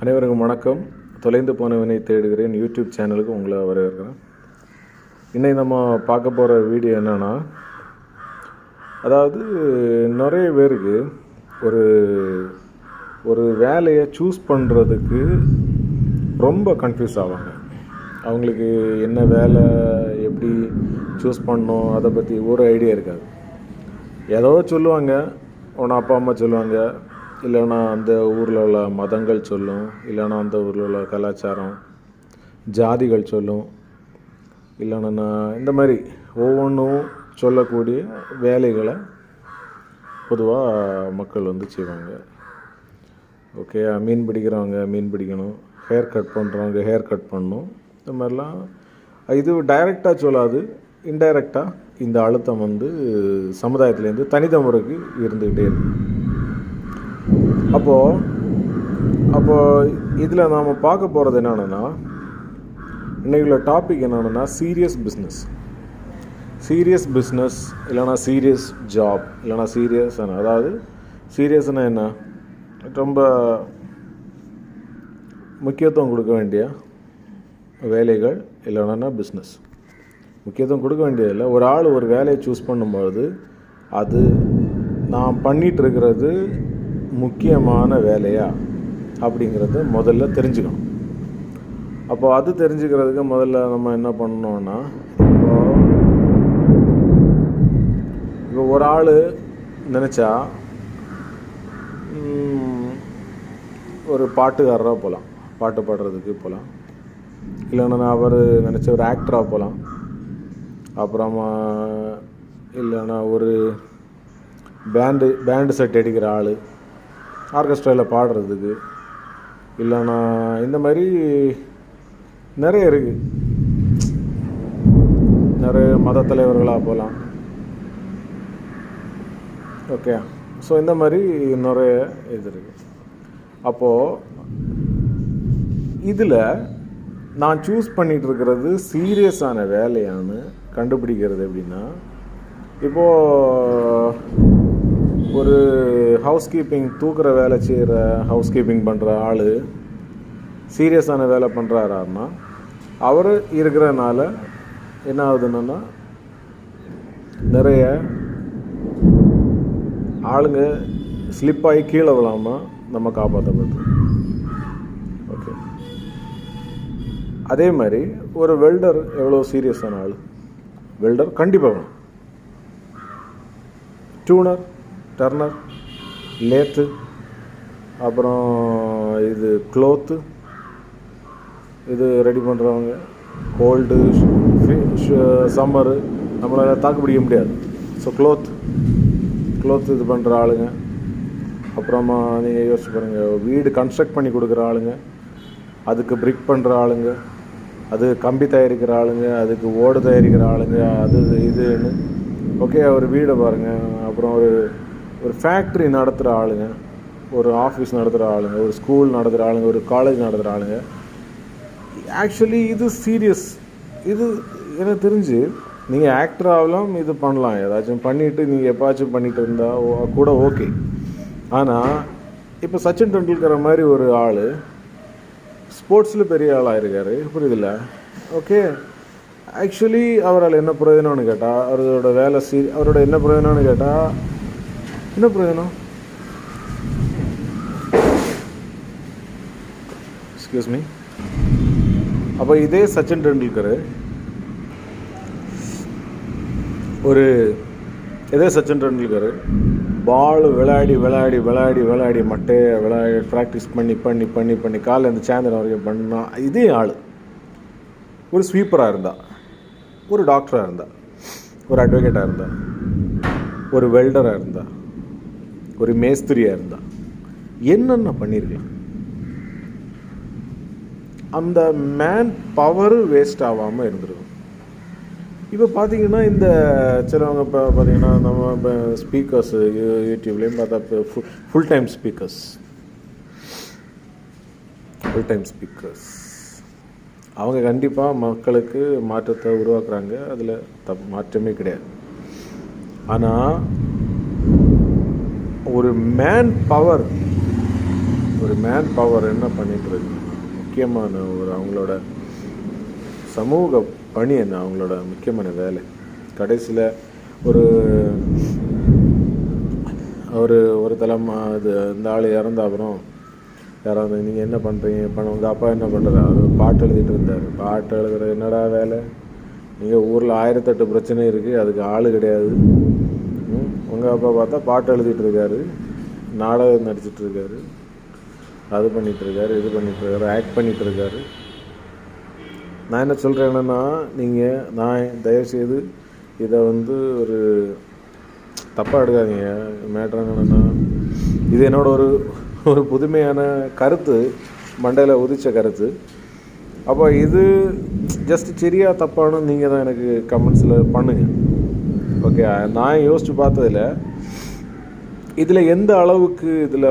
அனைவருக்கும் வணக்கம். தொலைந்து போனவனை தேடுகிறேன் யூடியூப் சேனலுக்கு உங்களை வரவேற்கிறேன். இன்றைக்கி நம்ம பார்க்க போகிற வீடியோ என்னென்னா, அதாவது நிறைய பேருக்கு ஒரு வேலையை சூஸ் பண்ணுறதுக்கு ரொம்ப கன்ஃபியூஸ் ஆவாங்க. அவங்களுக்கு என்ன வேலை, எப்படி சூஸ் பண்ணணும், அதை பற்றி ஒரு ஐடியா இருக்காது. ஏதோ சொல்லுவாங்க, உன்னை அப்பா அம்மா சொல்லுவாங்க, இல்லைன்னா அந்த ஊரில் உள்ள மதங்கள் சொல்லும், இல்லைன்னா அந்த ஊரில் உள்ள கலாச்சாரம் ஜாதிகள் சொல்லும், இல்லைன்னா இந்த மாதிரி ஒவ்வொன்றும் சொல்லக்கூடிய வேலைகளை பொதுவாக மக்கள் செய்வாங்க. ஓகே, மீன் பிடிக்கிறவங்க மீன் பிடிக்கணும், ஹேர் கட் பண்ணுறவங்க ஹேர் கட் பண்ணணும். இந்த மாதிரிலாம் இது டைரெக்டாக சொல்லாது, இன்டைரக்டாக இந்த அழுத்தம் சமுதாயத்துலேருந்து தனித்த முறைக்கு இருந்துக்கிட்டே இருக்கு. அப்போது இதில் நாம் பார்க்க போகிறது என்னென்னா, இன்றைக்கி உள்ள டாபிக் என்னென்னா சீரியஸ் பிஸ்னஸ் இல்லைனா சீரியஸ் ஜாப், இல்லைனா சீரியஸான, அதாவது சீரியஸ்னால் என்ன, ரொம்ப முக்கியத்துவம் கொடுக்க வேண்டிய வேலைகள், இல்லைனா பிஸ்னஸ். முக்கியத்துவம் கொடுக்க வேண்டியதில்லை. ஒரு ஆள் ஒரு வேலையை சூஸ் பண்ணும்பொழுது அது நான் பண்ணிகிட்ருக்கிறது முக்கியமான வேலையா அப்படிங்கிறத முதல்ல தெரிஞ்சுக்கணும். அப்போ அது தெரிஞ்சுக்கிறதுக்கு முதல்ல நம்ம என்ன பண்ணணும்னா, இப்போ ஒரு ஆள் நினச்சா ஒரு பாட்டுக்காரராக போகலாம், பாட்டு பாடுறதுக்கு போகலாம், இல்லைன்னா அவர் நினச்ச ஒரு ஆக்டராக போகலாம், அப்புறமா இல்லைன்னா ஒரு பேண்டு செட் அடிக்கிற ஆள், ஆர்கெஸ்ட்ராவில் பாடுறதுக்கு, இல்லைன்னா இந்த மாதிரி நிறைய இருக்குது. நிறைய மத தலைவர்களாக போகலாம். ஓகே, ஸோ இந்த மாதிரி நிறைய இது இருக்குது. அப்போது இதில் நான் சூஸ் பண்ணிகிட்ருக்கிறது சீரியஸான வேலையான்னு கண்டுபிடிக்கிறது எப்படின்னா, இப்போது ஒரு ஹவுஸ் கீப்பிங் தூக்குற வேலை செய்கிற ஹவுஸ் கீப்பிங் பண்ணுற ஆள் சீரியஸான வேலை பண்ணுறாருன்னா, அவர் இருக்கிறனால என்ன ஆகுதுன்னா, நிறைய ஆளுங்க ஸ்லிப்பாகி கீழே விழாமல் நம்ம காப்பாற்றப்படுறோம். ஓகே, அதே மாதிரி ஒரு வெல்டர் எவ்வளோ சீரியஸான ஆள், வெல்டர் கண்டிப்பாக வேணும். டூனர், டர்னர், லேத்து, அப்புறம் இது க்ளோத்து, இது ரெடி பண்ணுறவங்க, கோல்டு சம்மரு நம்மளால் தாக்கு பிடிக்க முடியாது. ஸோ க்ளோத் இது பண்ணுற ஆளுங்க. அப்புறமா நீங்கள் யோசிச்சு பாருங்கள், வீடு கன்ஸ்ட்ரக்ட் பண்ணி கொடுக்குற ஆளுங்க, அதுக்கு பிரிக் பண்ணுற ஆளுங்க, அது கம்பி தயாரிக்கிற ஆளுங்க, அதுக்கு ஓடு தயாரிக்கிற ஆளுங்க, அது இதுன்னு. ஓகே, ஒரு வீடை பாருங்கள். அப்புறம் ஒரு ஃபேக்ட்ரி நடத்துகிற ஆளுங்க, ஒரு ஆஃபீஸ் நடத்துகிற ஆளுங்க, ஒரு ஸ்கூல் நடத்துகிற ஆளுங்க, ஒரு காலேஜ் நடத்துகிற ஆளுங்க. ஆக்சுவலி இது சீரியஸ். இது எனக்கு தெரிஞ்சு நீங்கள் ஆக்டர் ஆகலாம், இது பண்ணலாம், ஏதாச்சும் பண்ணிவிட்டு நீங்கள் எப்பாச்சும் பண்ணிகிட்டு இருந்தால் கூட ஓகே. ஆனால் இப்போ சச்சின் டெண்டுல்கர் மாதிரி ஒரு ஆள் ஸ்போர்ட்ஸில் பெரிய ஆளாக இருக்கார், புரியுதில்ல? ஓகே, ஆக்சுவலி அவரால் என்ன பிரயோஜனம்னு கேட்டால், அவரோட வேலை அவரோட என்ன பிரயோஜனம்னு கேட்டால், என்ன பிரயோஜனம்? Excuse me. அப்போ இதே சச்சின் டெண்டுல்கர் பால் விளையாடி மட்டையை ப்ராக்டிஸ் பண்ணி காலையில் இந்த சாயந்தரம் வரைக்கும் பண்ணால், இதே ஆள் ஒரு ஸ்வீப்பராக இருந்தால், ஒரு டாக்டராக இருந்தால், ஒரு அட்வொகேட்டாக இருந்தால், ஒரு வெல்டராக இருந்தால், ஒரு மேஸ்திரியாக இருந்தால், என்னென்ன பண்ணியிருக்கலாம். அந்த மேன் பவர் வேஸ்ட் ஆகாமல் இருந்துருக்கும். இப்போ பார்த்தீங்கன்னா இந்த சிலவங்க இப்போ பார்த்தீங்கன்னா நம்ம இப்போ ஸ்பீக்கர்ஸு யூடியூப்லேயும் பார்த்தா இப்போ ஃபுல் டைம் ஸ்பீக்கர்ஸ் அவங்க கண்டிப்பாக மக்களுக்கு மாற்றத்தை உருவாக்குறாங்க, அதில் மாற்றமே கிடையாது. ஆனால் ஒரு மேன் பவர் ஒரு மேன் பவர் என்ன பண்ணிட்டு இருக்கு, முக்கியமான ஒரு அவங்களோட சமூக பணி என்ன, அவங்களோட முக்கியமான வேலை. கடைசியில் ஒரு தலைமை அது இந்த ஆள் இறந்த அப்புறம் யாராவது நீங்கள் என்ன பண்ணுறீங்க, உங்கள் அப்பா என்ன பண்ணுறாரு, அவர் பாட்டு எழுதிட்டு இருந்தார். பாட்டு எழுதுகிற என்னடா வேலை, நீங்கள் ஊரில் 1008 பிரச்சனை இருக்குது, அதுக்கு ஆள் கிடையாது. உங்கள் அப்பா பார்த்தா பாட்டு எழுதிட்டு இருக்காரு, நாடகம் நடிச்சிட்ருக்காரு, அது பண்ணிகிட்ருக்காரு, இது பண்ணிகிட்ருக்காரு, ஆக்ட் பண்ணிகிட்ருக்காரு. நான் என்ன சொல்கிறேன் என்னென்னா, நான் தயவுசெய்து இதை ஒரு தப்பாக எடுக்காதீங்க. மேட்ரு என்னென்னா, இது என்னோட ஒரு புதுமையான கருத்து, மண்டையில் உதித்த கருத்து. அப்போ இது ஜஸ்ட் சரியா தப்பானு நீங்கள் தான் எனக்கு கமெண்ட்ஸில் பண்ணுங்கள். ஓகே, நான் யோசித்து பார்த்ததில் இதில் எந்த அளவுக்கு இதில்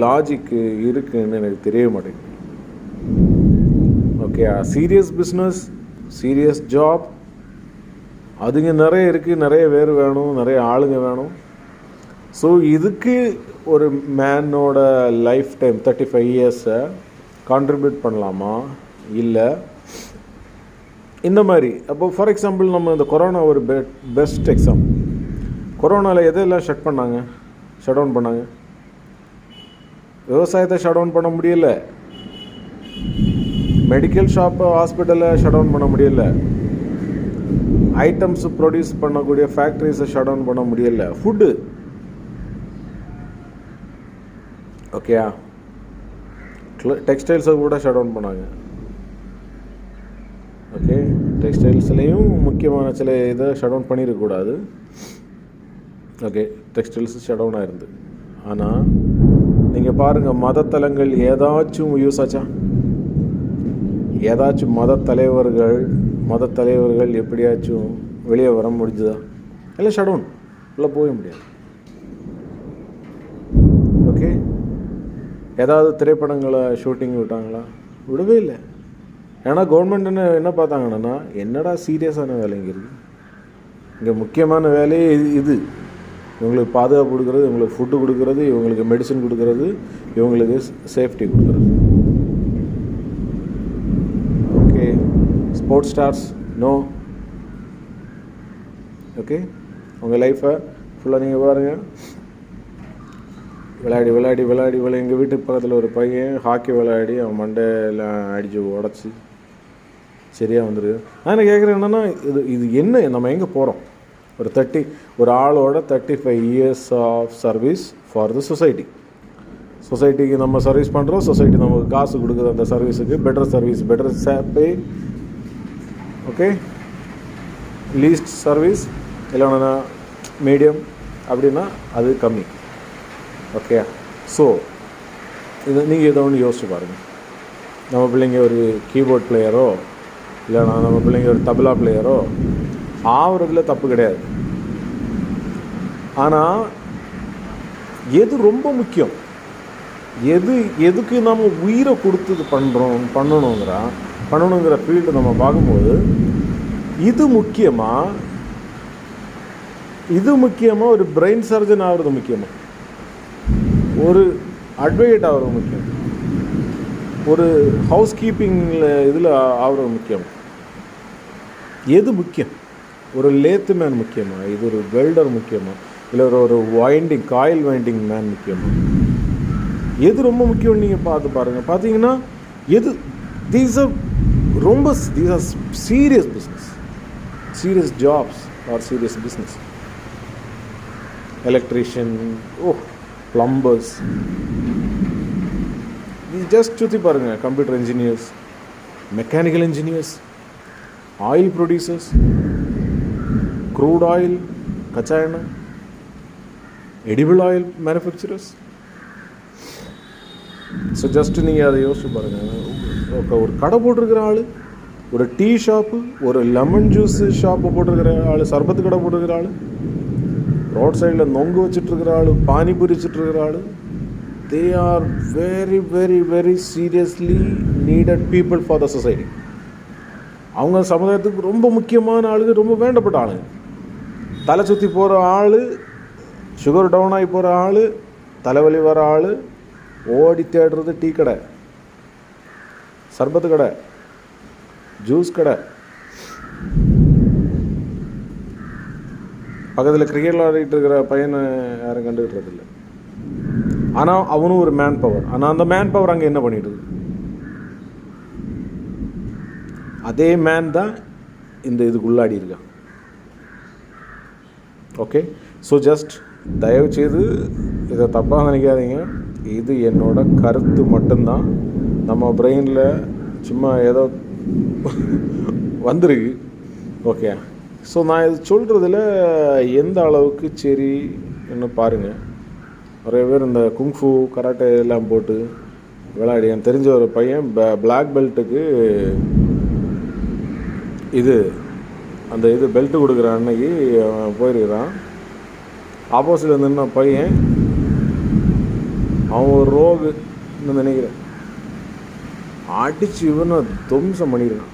லாஜிக்கு இருக்குதுன்னு எனக்கு தெரிய மாட்டேங்குது. Okay, serious business, serious job, அதுங்க நிறைய இருக்குது, நிறைய பேர் வேணும், நிறைய ஆளுங்க வேணும். ஸோ இதுக்கு ஒரு மேனோட லைஃப் டைம் 35 இயர்ஸை கான்ட்ரிபியூட் பண்ணலாமா, இல்லை இந்த மாதிரி. அப்போ ஃபார் எக்ஸாம்பிள் நம்ம இந்த கொரோனா ஒரு பெஸ்ட் எக்ஸாம்பிள். கொரோனாவில் எதெல்லாம் ஷட் டவுன் பண்ணாங்க? விவசாயத்தை ஷட் டவுன் பண்ண முடியல, மெடிக்கல் ஷாப்பை ஹாஸ்பிட்டலை ஷட் டவுன் பண்ண முடியல, ஐட்டம்ஸ் ப்ரொடியூஸ் பண்ணக்கூடிய ஃபேக்ட்ரிஸை ஷட் டவுன் பண்ண முடியல, ஃபுட்டு. ஓகே, டெக்ஸ்டைல்ஸை கூட ஷட் டவுன் பண்ணாங்க. ஓகே, டெக்ஸ்டைல்ஸ்லேயும் முக்கியமான சில இதை ஷட் டவுன் பண்ணிடக்கூடாது. ஓகே, டெக்ஸ்டைல்ஸ் ஷட் டவுன் ஆயிருந்து. ஆனால் நீங்கள் பாருங்கள், மதத்தலங்கள் ஏதாச்சும் யூஸ் ஆச்சா? ஏதாச்சும் மத தலைவர்கள் எப்படியாச்சும் வெளியே வர முடிஞ்சுதா? இல்லை, ஷட் டவுன், உள்ளே போக முடியாது. ஓகே, ஏதாவது திரைப்படங்களை ஷூட்டிங் விட்டாங்களா? விடவே இல்லை. ஏன்னா கவர்மெண்ட் என்ன பார்த்தாங்கன்னா, என்னடா சீரியஸான வேலை இங்கே இருக்குது, இங்கே முக்கியமான வேலையே இது. இவங்களுக்கு பாதுகாப்பு கொடுக்குறது, இவங்களுக்கு ஃபுட்டு கொடுக்குறது, இவங்களுக்கு மெடிசன் கொடுக்குறது, இவங்களுக்கு சேஃப்டி கொடுக்குறது. Okay, sports stars no. Okay, உங்கள் லைஃப்பை ஃபுல்லாக நீங்கள் பாருங்கள், விளையாடி எங்கள் வீட்டுக்கு பக்கத்தில் ஒரு பையன் ஹாக்கி விளையாடி அவன் மண்டையெல்லாம் அடித்து உடச்சி சரியாக வந்துருக்கு. நான் என்ன கேட்குறேன் என்னென்னா, இது என்ன, நம்ம எங்கே போகிறோம்? ஒரு ஆளோட 35 years of service for the சொசைட்டிக்கு நம்ம சர்வீஸ் பண்ணுறோம், சொசைட்டி நமக்கு காசு கொடுக்குது அந்த சர்வீஸுக்கு. பெட்டர் சர்வீஸ், பெட்டர் பே. ஓகே, லீஸ்ட் சர்வீஸ் இல்லைன்னா மீடியம் அப்படின்னா அது கம்மி. ஓகே, ஸோ நீங்கள் இதை யோசிச்சு பாருங்கள். நம்ம பிள்ளைங்க ஒரு கீபோர்ட் பிளேயரோ இல்லைனா நம்ம பிள்ளைங்க ஒரு தபலா பிளேயரோ ஆகிறதுல தப்பு கிடையாது. ஆனால் எது ரொம்ப முக்கியம், எதுக்கு நம்ம உயிரை கொடுத்து பண்ணணுங்கிற ஃபீல்டு நம்ம பார்க்கும்போது இது முக்கியமாக ஒரு பிரெயின் சர்ஜன் ஆகிறது முக்கியமாக, ஒரு அட்வொகேட் ஆகிறது முக்கியம், ஒரு ஹவுஸ் கீப்பிங்கில் இதில் ஆகிறது முக்கியம். எது முக்கியம்? ஒரு லேத்து மேன் முக்கியமா, இது ஒரு வெல்டர் முக்கியமா, இல்லை ஒரு காயில் வைண்டிங் மேன் முக்கியமா? எது ரொம்ப முக்கியம் நீங்கள் பாருங்கள். பார்த்தீங்கன்னா these are serious business, serious jobs are serious business. Electrician, plumbers, just சுற்றி பாருங்கள். Computer engineers, mechanical engineers, oil producers, crude oil, கச்சா எண்ணெய், edible oil manufacturers. So just நீங்கள் அதை யோசிச்சு பாருங்கள். ஒரு கடை போட்டிருக்கிற ஆள், ஒரு டீ ஷாப்பு, ஒரு லெமன் ஜூஸ் ஷாப்பு போட்டிருக்கிற ஆள், சர்பத்து கடை போட்டிருக்கிற ஆள், ரோட் சைடில் நொங்கு வச்சுட்ருக்கிற ஆள், பானிபூரி வச்சுட்ருக்கிற ஆள், they are very very very seriously needed people for the society. அவங்க சமுதாயத்துக்கு ரொம்ப முக்கியமான ஆளுங்க, ரொம்ப வேண்டப்பட்ட ஆளுங்க. தலை சுற்றி போகிற ஆள், சுகர் டவுன் ஆகி போகிற ஆள், தலைவலி வர ஆள், ஓடி தேடுறது டீ கடை, சர்பத்து கடை, ஜூஸ் கடை, பக்கத்தில் கிரிக்கெட் விளையாடிட்டு இருக்கிற பையனை யாரும் கண்டுக்கிட்டு இல்லை. ஆனால் அவனும் ஒரு மேன் பவர். ஆனால் அந்த மேன் பவர் அங்கே என்ன பண்ணிடுது? அதே மேன் தான் இந்த இதுக்கு உள்ளாடி இருக்கான். ஓகே, ஸோ ஜஸ்ட் தயவு செய்து இதை தப்பாக நினைக்காதீங்க. இது என்னோட கருத்து மட்டும்தான். நம்ம பிரெயினில் சும்மா ஏதோ வந்துருக்கு. ஓகே, ஸோ நான் இது சொல்கிறதுல எந்த அளவுக்கு சரி என்ன பாருங்கள். நிறைய பேர் இந்த குங்ஃபு கராட்டே எல்லாம் போட்டு விளையாடி, எனக்கு தெரிஞ்ச ஒரு பையன் பிளாக் பெல்ட்டுக்கு இது அந்த இது பெல்ட்டு கொடுக்குற அன்னைக்கு போயிருக்கிறான். ஆப்போசிட்டில் நின்ன பையன் அவன் ஒரு ரோகுன்னு நினைக்கிறேன், அடிச்சு இவனை துவம்சம் பண்ணியிருக்கான்.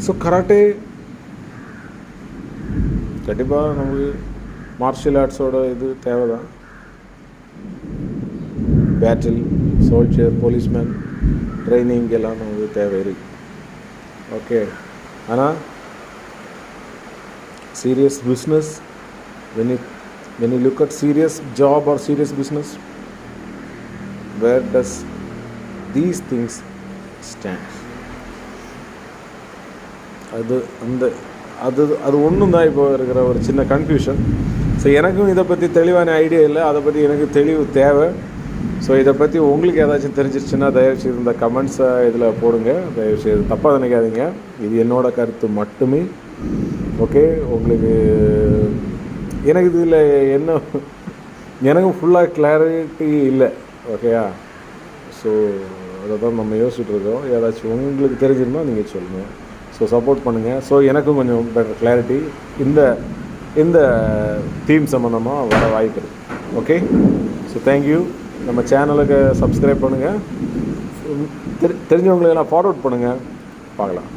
ஸோ கராட்டே கண்டிப்பாக நமக்கு மார்ஷியல் ஆர்ட்ஸோட இது தேவை தான். பேட்டில், சோல்ஜர், போலீஸ்மேன் ட்ரைனிங் எல்லாம் நமக்கு தேவை இருக்கு. ஓகே, ஆனால் serious business, when you look at serious job or serious business, where does these things stand? அது ஒன்றும் தான் இப்போ இருக்கிற ஒரு சின்ன கன்ஃபியூஷன். ஸோ எனக்கும் இதை பற்றி தெளிவான ஐடியா இல்லை, அதை பற்றி எனக்கு தெளிவு தேவை. ஸோ இதை பற்றி உங்களுக்கு ஏதாச்சும் தெரிஞ்சிருச்சுன்னா தயவுசெய்து இந்த கமெண்ட்ஸை இதில் போடுங்க. தயவுசெய்து தப்பாக நினைக்காதீங்க, இது என்னோட கருத்து மட்டுமே. ஓகே, உங்களுக்கு எனக்கு இதில் என்ன எனக்கும் ஃபுல்லாக கிளாரிட்டி இல்லை. ஓகேயா, ஸோ அதை தான் நம்ம யோசிச்சுட்டு இருக்கோம். ஏதாச்சும் உங்களுக்கு தெரிஞ்சிருந்தால் நீங்கள் சொல்லுங்கள். ஸோ சப்போர்ட் பண்ணுங்கள். ஸோ எனக்கும் கொஞ்சம் பெட்டர் கிளாரிட்டி இந்த தீம் சம்மந்தமாக வர வாய்ப்பு இருக்குது. Okay, so thank you. நம்ம சேனலுக்கு சப்ஸ்கிரைப் பண்ணுங்கள், தெரிஞ்சவங்களுக்கு எல்லாம் ஃபார்வர்ட் பண்ணுங்கள். பார்க்கலாம்.